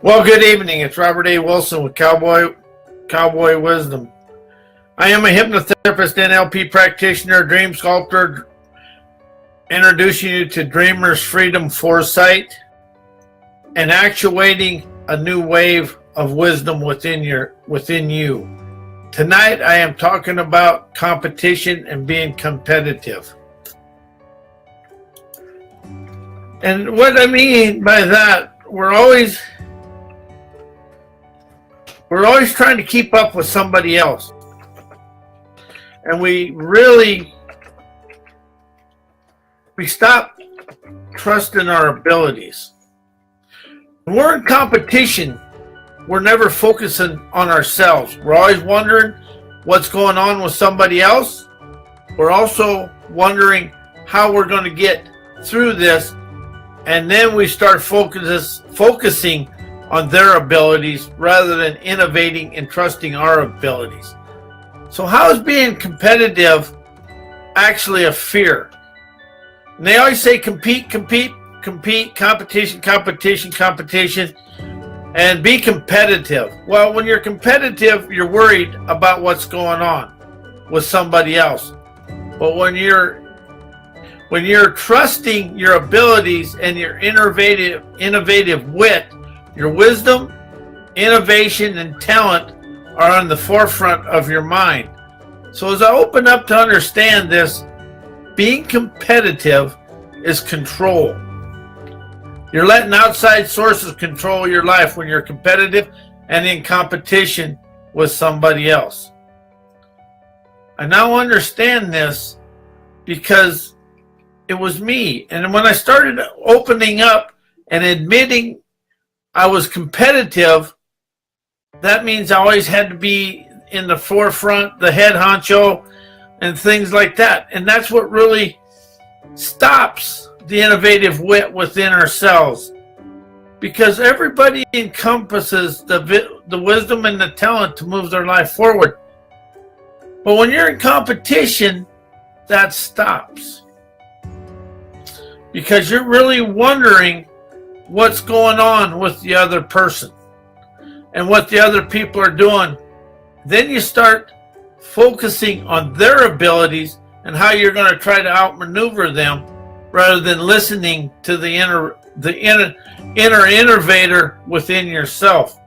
Well, good evening. It's Robert A. Wilson with Cowboy Wisdom. I am a hypnotherapist, NLP practitioner, dream sculptor, introducing you to dreamers' freedom, foresight, and actuating a new wave of wisdom within you. Tonight, I am talking about competition and being competitive. And what I mean by that, we're always trying to keep up with somebody else. And we stop trusting our abilities. When we're in competition, we're never focusing on ourselves. We're always wondering what's going on with somebody else. We're also wondering how we're going to get through this. And then we start focusing on their abilities rather than innovating and trusting our abilities. So how is being competitive actually a fear? And they always say compete, competition, and be competitive. Well, when you're competitive, you're worried about what's going on with somebody else. But when you're trusting your abilities and your innovative wit, your wisdom, innovation, and talent are on the forefront of your mind. So as I open up to understand this, being competitive is control. You're letting outside sources control your life when you're competitive and in competition with somebody else. I now understand this because it was me. And when I started opening up and admitting I was competitive, that means I always had to be in the forefront, the head honcho, and things like that. And that's what really stops the innovative wit within ourselves, because everybody encompasses the wisdom and the talent to move their life forward. But when you're in competition, that stops, because you're really wondering what's going on with the other person and what the other people are doing. Then you start focusing on their abilities and how you're going to try to outmaneuver them rather than listening to the inner innovator within yourself.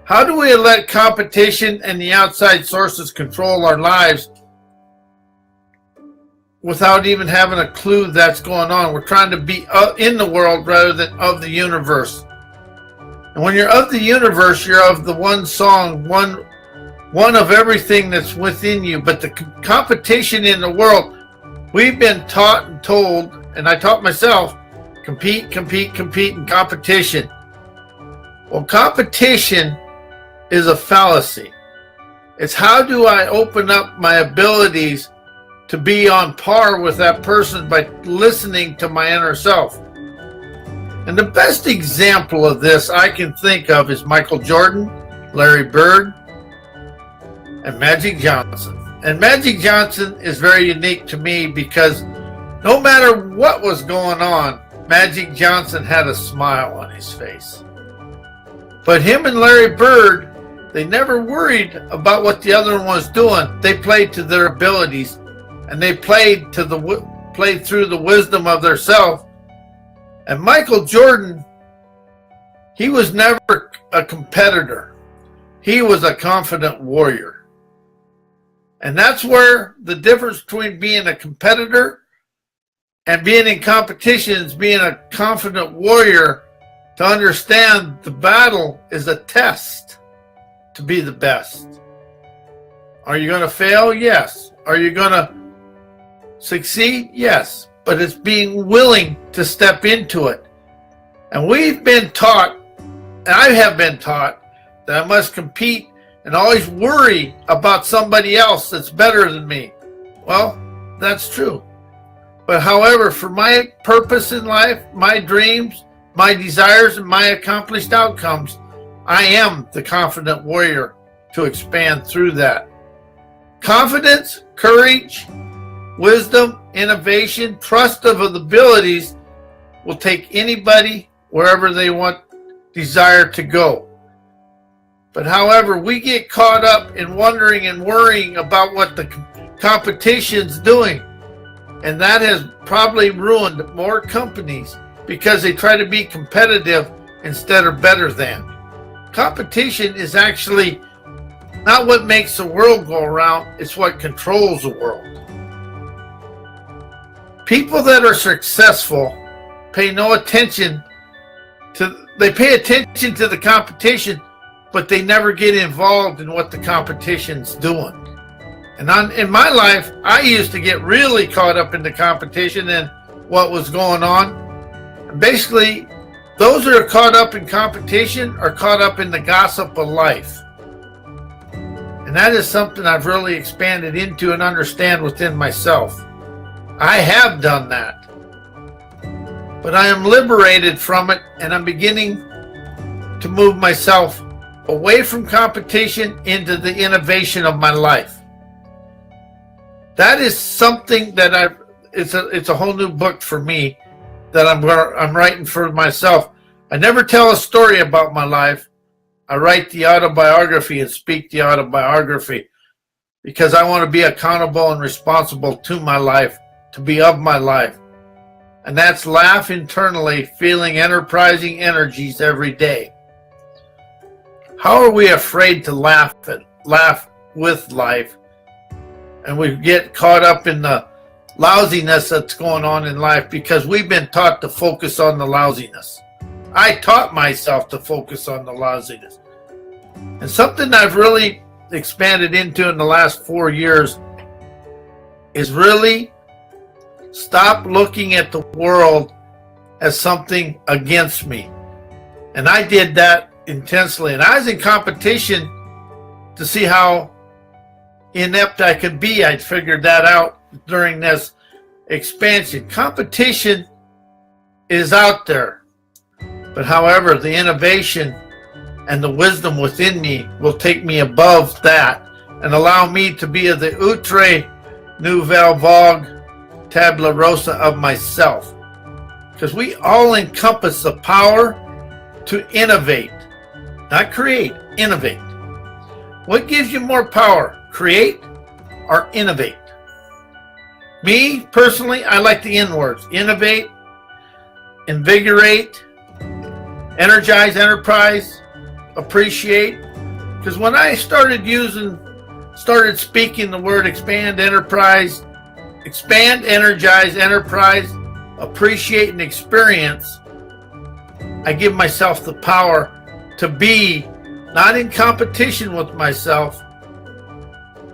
How do we let competition and the outside sources control our lives without even having a clue that's going on? We're trying to be in the world rather than of the universe. And when you're of the universe, you're of the one song, one of everything that's within you. But the competition in the world, we've been taught and told, and I taught myself, compete, and competition. Well, competition is a fallacy. It's how do I open up my abilities to be on par with that person by listening to my inner self. And the best example of this I can think of is Michael Jordan, Larry Bird, and Magic Johnson. And Magic Johnson is very unique to me because no matter what was going on, Magic Johnson had a smile on his face. But him and Larry Bird, they never worried about what the other one was doing. They played to their abilities, and they played through the wisdom of their self. And Michael Jordan, he was never a competitor. He was a confident warrior. And that's where the difference between being a competitor and being in competition is being a confident warrior. To understand the battle is a test to be the best. Are you going to fail? Yes. Are you going to succeed? Yes. But it's being willing to step into it. And we've been taught, and I have been taught, that I must compete and always worry about somebody else that's better than me. Well, that's true. But however, for my purpose in life, my dreams, my desires, and my accomplished outcomes, I am the confident warrior to expand through that. Confidence, courage, wisdom, innovation, trust of abilities will take anybody wherever they want desire to go. But however, we get caught up in wondering and worrying about what the competition's doing. And that has probably ruined more companies because they try to be competitive instead of better than. Competition is actually not what makes the world go around, it's what controls the world. People that are successful pay no attention to, they pay attention to the competition, but they never get involved in what the competition's doing. And in my life, I used to get really caught up in the competition and what was going on. And basically, those that are caught up in competition are caught up in the gossip of life. And that is something I've really expanded into and understand within myself. I have done that. But I am liberated from it, and I'm beginning to move myself away from competition into the innovation of my life. That is something that it's a whole new book for me that I'm writing for myself. I never tell a story about my life. I write the autobiography and speak the autobiography because I want to be accountable and responsible to my life, to be of my life. And that's laugh internally, feeling enterprising energies every day. How are we afraid to laugh with life? And we get caught up in the lousiness that's going on in life because we've been taught to focus on the lousiness. I taught myself to focus on the lousiness. And something I've really expanded into in the last 4 years is really stop looking at the world as something against me. And I did that intensely. And I was in competition to see how inept I could be. I'd figured that out during this expansion. Competition is out there. But however, the innovation and the wisdom within me will take me above that and allow me to be of the outre nouvelle vogue tabula rosa of myself. Because we all encompass the power to innovate. Not create, innovate. What gives you more power, create or innovate? Me, personally, I like the N words. Innovate, invigorate, energize, enterprise, appreciate. Because when I started speaking the word expand, energize, enterprise, appreciate, and experience, I give myself the power to be not in competition with myself,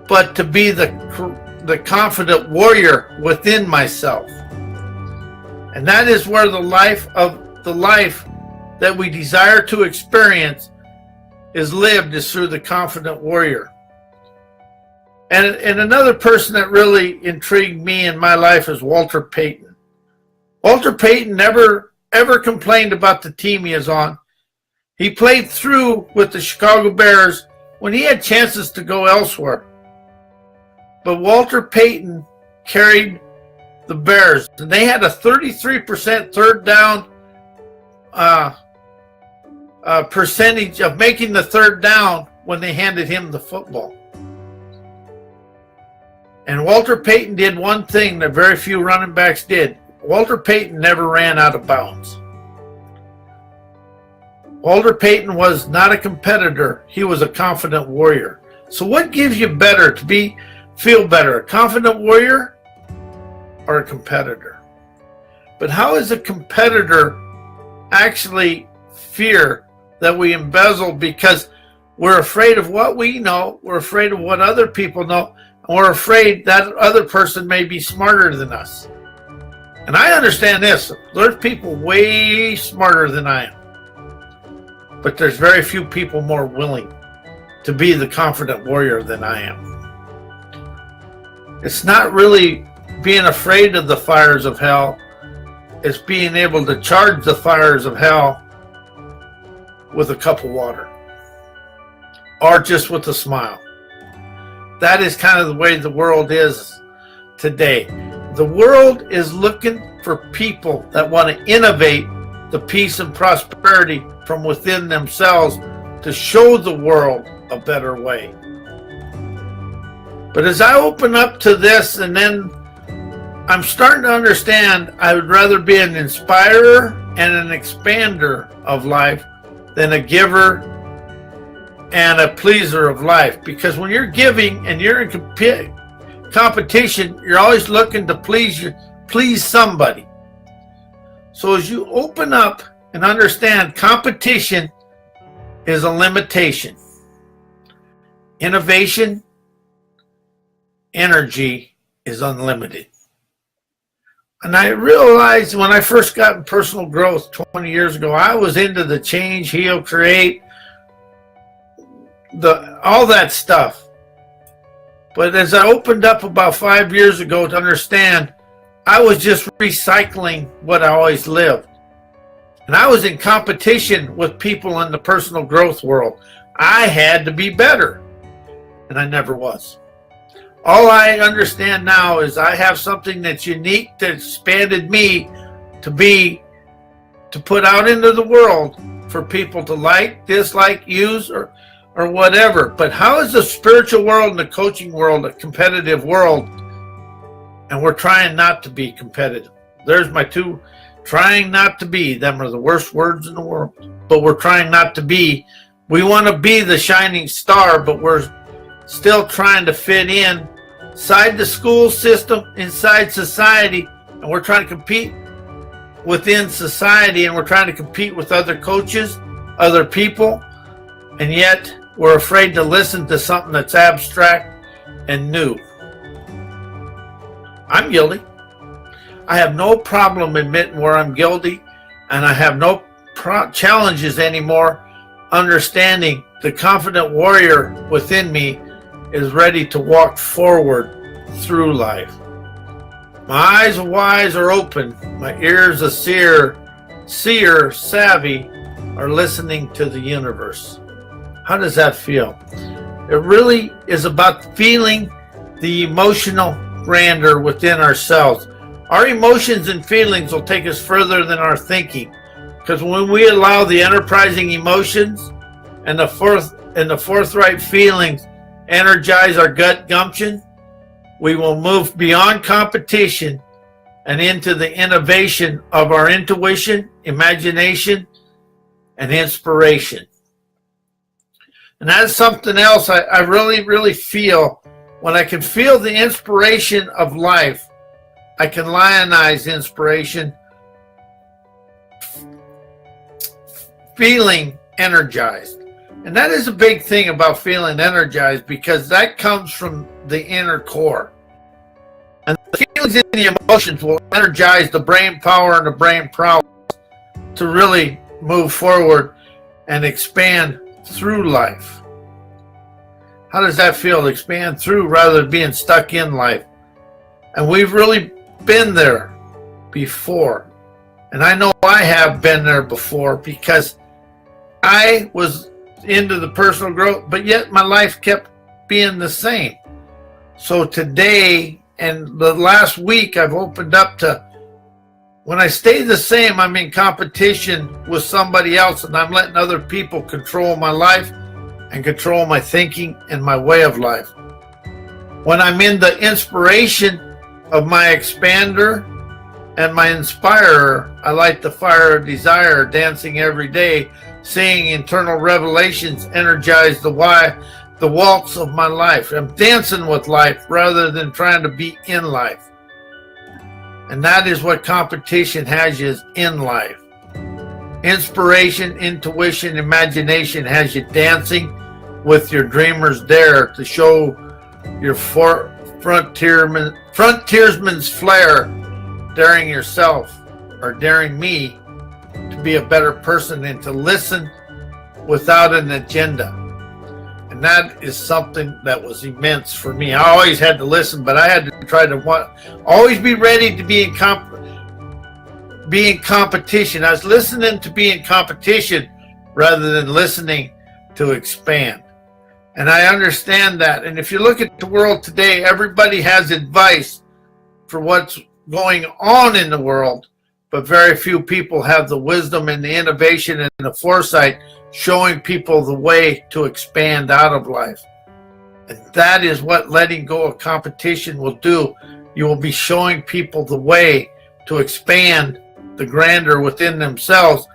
but to be the confident warrior within myself. And that is where the life that we desire to experience is lived, is through the confident warrior. And another person that really intrigued me in my life is Walter Payton. Walter Payton never ever complained about the team he is on. He played through with the Chicago Bears when he had chances to go elsewhere. But Walter Payton carried the Bears, and they had a 33% third down percentage of making the third down when they handed him the football. And Walter Payton did one thing that very few running backs did. Walter Payton never ran out of bounds. Walter Payton was not a competitor. He was a confident warrior. So what gives you better to feel better, a confident warrior or a competitor? But how is a competitor actually fear that we embezzle because we're afraid of what we know, we're afraid of what other people know, and we're afraid that other person may be smarter than us. And I understand this. There's people way smarter than I am. But there's very few people more willing to be the confident warrior than I am. It's not really being afraid of the fires of hell. It's being able to charge the fires of hell with a cup of water. Or just with a smile. That is kind of the way the world is today. The world is looking for people that want to innovate the peace and prosperity from within themselves to show the world a better way. But as I open up to this, and then I'm starting to understand I would rather be an inspirer and an expander of life than a giver and a pleaser of life. Because when you're giving and you're in competition, you're always looking to please somebody. So as you open up and understand competition is a limitation. Innovation, energy is unlimited. And I realized when I first got in personal growth 20 years ago, I was into the change, heal, create, all that stuff. But as I opened up about 5 years ago to understand, I was just recycling what I always lived. And I was in competition with people in the personal growth world. I had to be better, and I never was. All I understand now is I have something that's unique, that expanded me to put out into the world for people to like, dislike, use, or whatever. But how is the spiritual world and the coaching world a competitive world? And we're trying not to be competitive. There's my two. Trying not to be. Them are the worst words in the world. But we're trying not to be. We want to be the shining star, but we're still trying to fit in inside the school system, inside society, and we're trying to compete within society, and we're trying to compete with other coaches, other people, and yet we're afraid to listen to something that's abstract and new. I'm guilty. I have no problem admitting where I'm guilty, and I have no challenges anymore understanding the confident warrior within me is ready to walk forward through life. My eyes are wise are open. My ears are seer, savvy, are listening to the universe. How does that feel? It really is about feeling the emotional grandeur within ourselves. Our emotions and feelings will take us further than our thinking. Because when we allow the enterprising emotions and the forthright feelings energize our gut gumption, we will move beyond competition and into the innovation of our intuition, imagination, and inspiration. And that's something else I really, really feel. When I can feel the inspiration of life, I can lionize inspiration, feeling energized. And that is a big thing about feeling energized, because that comes from the inner core. And the feelings and the emotions will energize the brain power and the brain prowess to really move forward and expand through life. How does that feel? Expand through rather than being stuck in life. And we've really been there before. And I know I have been there before, because I was into the personal growth, but yet my life kept being the same. So today and the last week, I've opened up to, when I stay the same, I'm in competition with somebody else, and I'm letting other people control my life and control my thinking and my way of life. When I'm in the inspiration of my expander and my inspirer, I light the fire of desire, dancing every day, seeing internal revelations energize the waltz of my life. I'm dancing with life rather than trying to be in life. And that is what competition has you, is in life. Inspiration, intuition, imagination has you dancing with your dreamer's dare to show your frontiersman's flair, daring yourself or daring me to be a better person and to listen without an agenda. And that is something that was immense for me. I always had to listen, but I had to try to always be ready to be in competition. I was listening to be in competition rather than listening to expand. And I understand that. And if you look at the world today, everybody has advice for what's going on in the world, but very few people have the wisdom and the innovation and the foresight showing people the way to expand out of life. And that is what letting go of competition will do. You will be showing people the way to expand the grandeur within themselves,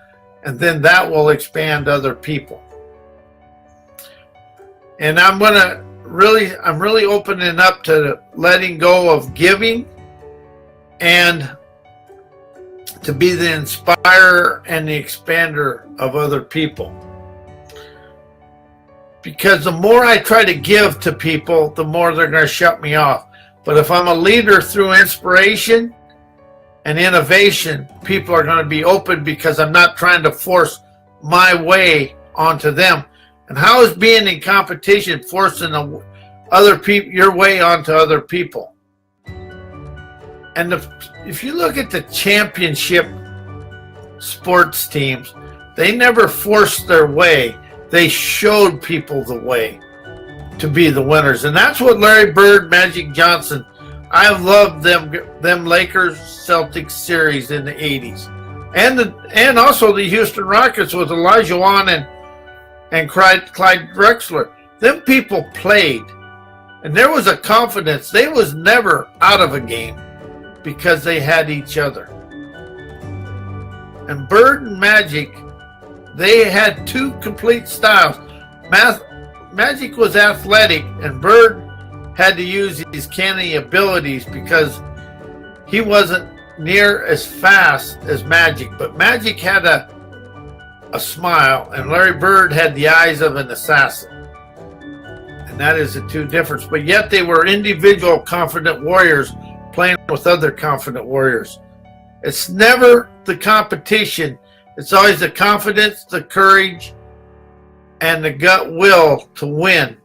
and then that will expand other people. And I'm really opening up to letting go of giving and to be the inspirer and the expander of other people. Because the more I try to give to people, the more they're going to shut me off. But if I'm a leader through inspiration and innovation, people are going to be open because I'm not trying to force my way onto them. And how is being in competition forcing other people your way onto other people? And if you look at the championship sports teams, they never forced their way. They showed people the way to be the winners. And that's what Larry Bird, Magic Johnson, I loved them Lakers Celtics series in the 80s. And also the Houston Rockets with Elijah Wan and Clyde Drexler. Them people played. And there was a confidence. They was never out of a game because they had each other. And Bird and Magic, they had two complete styles. Magic was athletic, and Bird had to use his canny abilities because he wasn't near as fast as Magic. But Magic had a smile, and Larry Bird had the eyes of an assassin. And that is the two difference. But yet they were individual confident warriors playing with other confident warriors. It's never the competition. It's always the confidence, the courage, and the gut will to win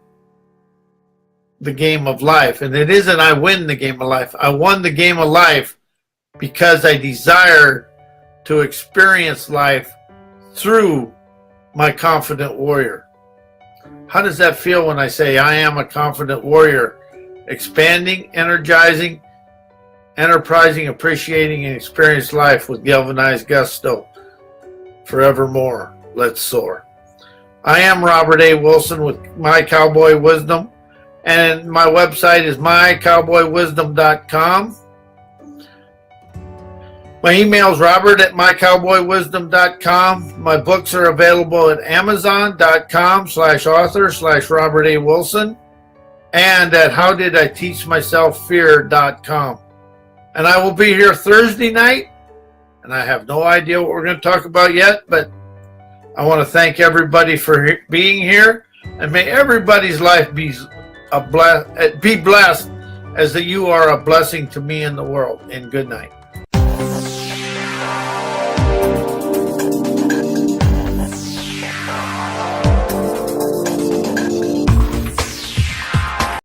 the game of life. And it isn't I win the game of life. I won the game of life because I desired to experience life through my confident warrior. How does that feel when I say I am a confident warrior? Expanding, energizing, enterprising, appreciating, and experience life with galvanized gusto. Forevermore, let's soar. I am Robert A. Wilson with My Cowboy Wisdom, and my website is mycowboywisdom.com. My email is robert@mycowboywisdom.com. My books are available at amazon.com/author/Robert A. Wilson and at howdiditeachmyselffear.com. And I will be here Thursday night, and I have no idea what we're going to talk about yet, but I want to thank everybody for being here, and may everybody's life be blessed as that you are a blessing to me in the world. And good night.